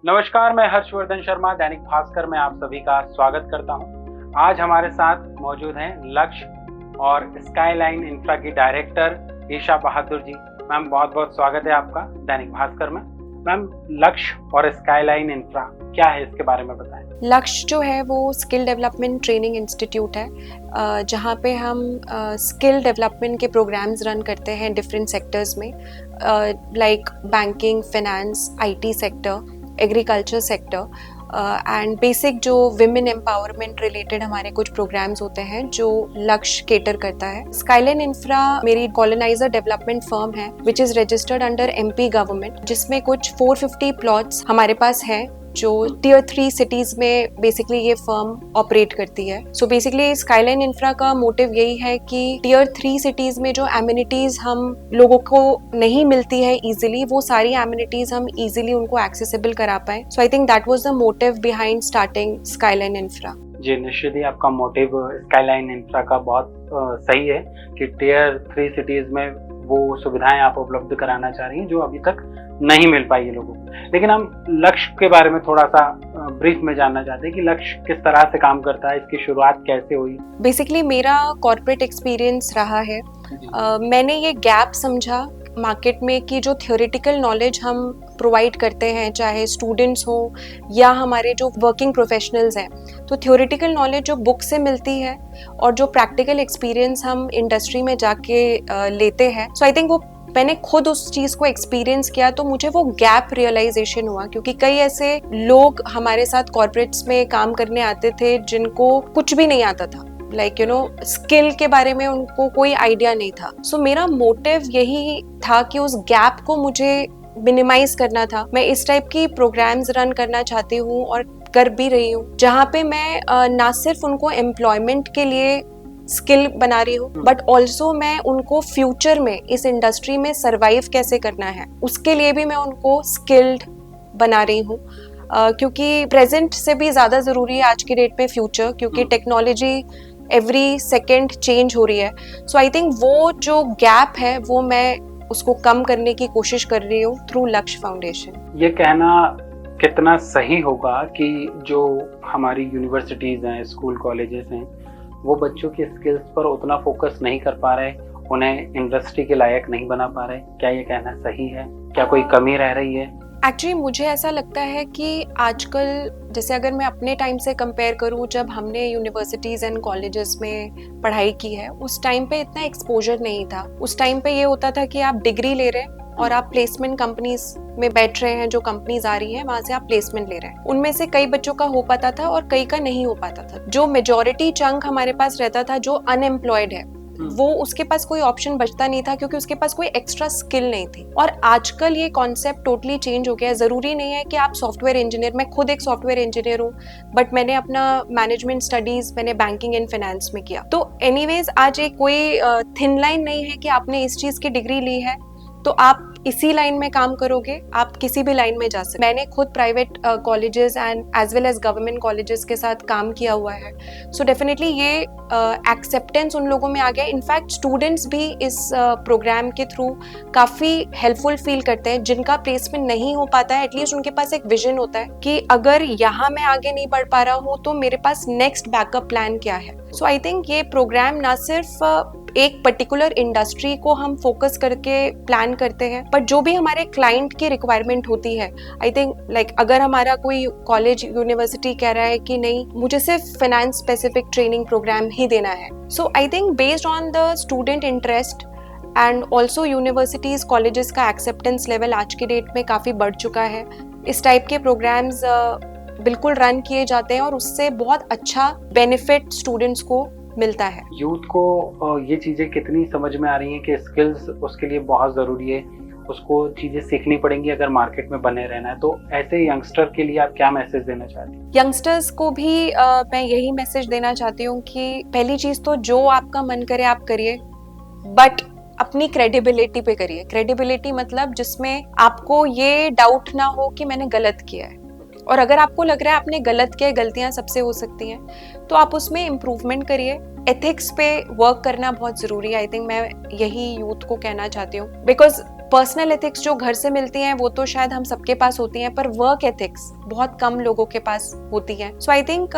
नमस्कार, मैं हर्षवर्धन शर्मा दैनिक भास्कर में आप सभी का स्वागत करता हूं। आज हमारे साथ मौजूद हैं लक्ष्य और स्काईलाइन इंफ्रा की डायरेक्टर ईशा बहादुर जी। मैम, बहुत बहुत स्वागत है आपका दैनिक भास्कर में। मैम, लक्ष्य और स्काईलाइन इंफ्रा क्या है, इसके बारे में बताएं। लक्ष्य जो है वो स्किल डेवलपमेंट ट्रेनिंग इंस्टीट्यूट है, जहाँ पे हम स्किल डेवलपमेंट के प्रोग्राम्स रन करते हैं डिफरेंट सेक्टर्स में, like banking, finance, IT sector, agriculture sector and basic जो विमेन एम्पावरमेंट रिलेटेड हमारे कुछ प्रोग्राम्स होते हैं जो लक्ष्य केटर करता है। स्काईलाइन इंफ्रा मेरी कॉलोनाइजर डेवलपमेंट फर्म है which is registered under MP government, जिसमें कुछ 450 प्लॉट्स हमारे पास हैं जो टियर 3 सिटीज में बेसिकली ये फर्म ऑपरेट करती है। सो बेसिकली स्काईलाइन इंफ्रा का मोटिव यही है कि टियर 3 सिटीज में जो एमिनिटीज हम लोगों को नहीं मिलती है इजीली, वो सारी एमिनिटीज हम इजीली उनको एक्सेसिबल करा पाए। So I think that was the motive behind starting Skyline Infra. जी, निश्चित ही आपका मोटिव स्काईलाइन इंफ्रा का बहुत सही है कि टियर 3 सिटीज में वो सुविधाएं आप उपलब्ध कराना चाह रही हैं जो अभी तक नहीं मिल पाई है लोगों को। लेकिन हम लक्ष्य के बारे में थोड़ा सा ब्रीफ में जानना चाहते हैं कि लक्ष्य किस तरह से काम करता है, इसकी शुरुआत कैसे हुई। बेसिकली मेरा कॉर्पोरेट एक्सपीरियंस रहा है। मैंने ये गैप समझा मार्केट में कि जो थियोरेटिकल नॉलेज हम प्रोवाइड करते हैं, चाहे स्टूडेंट्स हो या हमारे जो वर्किंग प्रोफेशनल्स हैं, तो थियोरेटिकल नॉलेज जो बुक से मिलती है और जो प्रैक्टिकल एक्सपीरियंस हम इंडस्ट्री में जाके लेते हैं, सो आई थिंक वो मैंने खुद उस चीज़ को एक्सपीरियंस किया तो मुझे वो गैप रियलाइजेशन हुआ। क्योंकि कई ऐसे लोग हमारे साथ कॉर्पोरेट्स में काम करने आते थे जिनको कुछ भी नहीं आता था, लाइक स्किल के बारे में उनको कोई आइडिया नहीं था। सो मेरा मोटिव यही था कि उस गैप को मुझे मिनिमाइज करना था। मैं इस टाइप की प्रोग्राम्स रन करना चाहती हूँ और कर भी रही हूँ, जहाँ पे मैं ना सिर्फ उनको एम्प्लॉयमेंट के लिए स्किल बना रही हूँ, बट ऑल्सो मैं उनको फ्यूचर में इस इंडस्ट्री में सरवाइव कैसे करना है उसके लिए भी मैं उनको स्किल्ड बना रही हूँ। क्योंकि प्रेजेंट से भी ज़्यादा ज़रूरी है आज की डेट में फ्यूचर, क्योंकि टेक्नोलॉजी एवरी सेकेंड चेंज हो रही है। सो आई थिंक वो जो गैप है वो मैं उसको कम करने की कोशिश कर रही हूँ थ्रू लक्ष्य फाउंडेशन। ये कहना कितना सही होगा कि जो हमारी यूनिवर्सिटीज़ हैं, स्कूल कॉलेजेस हैं, वो बच्चों की स्किल्स पर उतना फोकस नहीं कर पा रहे, उन्हें इंडस्ट्री के लायक नहीं बना पा रहे। क्या ये कहना सही है? क्या कोई कमी रह रही है? एक्चुअली मुझे ऐसा लगता है कि आजकल, जैसे अगर मैं अपने टाइम से कंपेयर करूँ, जब हमने यूनिवर्सिटीज़ एंड कॉलेजेस में पढ़ाई की है, उस टाइम पे इतना एक्सपोजर नहीं था। उस टाइम पे ये होता था कि आप डिग्री ले रहे हैं और आप प्लेसमेंट कंपनीज में बैठ रहे हैं, जो कंपनीज आ रही हैं वहां से आप प्लेसमेंट ले रहे हैं। उनमें से कई बच्चों का हो पाता था और कई का नहीं हो पाता था। जो मेजॉरिटी चंक हमारे पास रहता था जो अनएम्प्लॉयड है, वो उसके पास कोई ऑप्शन बचता नहीं था क्योंकि उसके पास कोई एक्स्ट्रा स्किल नहीं थी। और आजकल ये कॉन्सेप्ट टोटली चेंज हो गया है। जरूरी नहीं है कि आप सॉफ्टवेयर इंजीनियर, मैं खुद एक सॉफ्टवेयर इंजीनियर हूँ, बट मैंने अपना मैनेजमेंट स्टडीज मैंने बैंकिंग एंड फाइनेंस में किया। तो एनीवेज आज एक कोई थिन लाइन नहीं है कि आपने इस चीज की डिग्री ली है तो आप इसी लाइन में काम करोगे, आप किसी भी लाइन में जा सकते। मैंने खुद private colleges and as well as government colleges के साथ काम किया हुआ है। सो डेफिनेटली ये एक्सेप्टेंस उन लोगों में आ गया। इनफैक्ट स्टूडेंट्स भी इस प्रोग्राम के थ्रू काफ़ी हेल्पफुल फील करते हैं। जिनका प्लेसमेंट नहीं हो पाता है, एटलीस्ट उनके पास एक विजन होता है कि अगर यहाँ मैं आगे नहीं बढ़ पा रहा हूँ तो मेरे पास नेक्स्ट बैकअप प्लान क्या है। सो आई थिंक ये प्रोग्राम ना सिर्फ एक पर्टिकुलर इंडस्ट्री को हम फोकस करके प्लान करते हैं, बट जो भी हमारे क्लाइंट की रिक्वायरमेंट होती है, आई थिंक लाइक अगर हमारा कोई कॉलेज यूनिवर्सिटी कह रहा है कि नहीं मुझे सिर्फ फाइनेंस स्पेसिफिक ट्रेनिंग प्रोग्राम ही देना है, so I think based on the student interest and also universities colleges का एक्सेप्टेंस लेवल आज की डेट में काफ़ी बढ़ चुका है। इस टाइप के प्रोग्राम्स बिल्कुल रन किए जाते हैं और उससे बहुत अच्छा बेनिफिट स्टूडेंट्स को मिलता है। यूथ को ये चीज़ें कितनी समझ में आ रही हैं कि स्किल्स उसके लिए बहुत ज़रूरी है, उसको चीज़ें सीखनी पड़ेंगी अगर मार्केट में बने रहना है। तो ऐसे यंगस्टर के लिए आप क्या मैसेज देना चाहती हैं? यंगस्टर्स को भी मैं यही मैसेज देना चाहती हूँ कि पहली चीज़ तो जो आपका मन करे आप करिए, बट अपनी क्रेडिबिलिटी पे करिए। क्रेडिबिलिटी मतलब जिसमें आपको ये डाउट ना हो कि मैंने गलत किया है, और अगर आपको लग रहा है आपने गलत किया, गलतियां सबसे हो सकती हैं, तो आप उसमें इम्प्रूवमेंट करिए। एथिक्स पे वर्क करना बहुत ज़रूरी है। आई थिंक मैं यही यूथ को कहना चाहती हूँ, बिकॉज पर्सनल एथिक्स जो घर से मिलती हैं वो तो शायद हम सबके पास होती हैं, पर वर्क एथिक्स बहुत कम लोगों के पास होती है। सो आई थिंक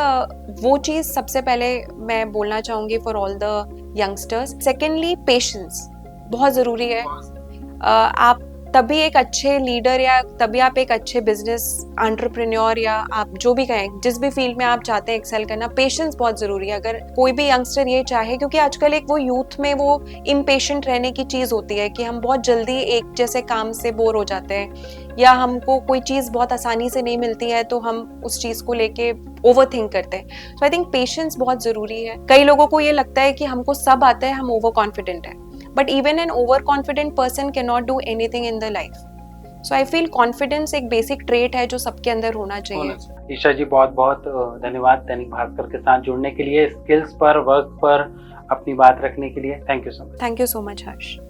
वो चीज़ सबसे पहले मैं बोलना चाहूँगी for all the youngsters. Secondly, patience बहुत ज़रूरी है। आप तभी एक अच्छे लीडर या तभी आप एक अच्छे बिजनेस एंटरप्रेन्योर या आप जो भी कहें, जिस भी फील्ड में आप चाहते हैं एक्सेल करना, पेशेंस बहुत ज़रूरी है। अगर कोई भी यंगस्टर ये चाहे, क्योंकि आजकल एक वो यूथ में वो इम्पेशेंट रहने की चीज़ होती है कि हम बहुत जल्दी एक जैसे काम से बोर हो जाते हैं, या हमको कोई चीज़ बहुत आसानी से नहीं मिलती है तो हम उस चीज़ को लेके ओवर थिंक करते हैं। सो आई थिंक पेशेंस बहुत ज़रूरी है। कई लोगों को ये लगता है कि हमको सब आता है, हम ओवर कॉन्फिडेंट है, but even an overconfident person cannot do anything in the life. So I feel confidence एक basic trait है जो सबके अंदर होना चाहिए। ईशा जी, बहुत बहुत धन्यवाद दैनिक भास्कर के साथ जुड़ने के लिए, स्किल्स पर, वर्क पर अपनी बात रखने के लिए। Thank you so much. Thank you so much Harsh.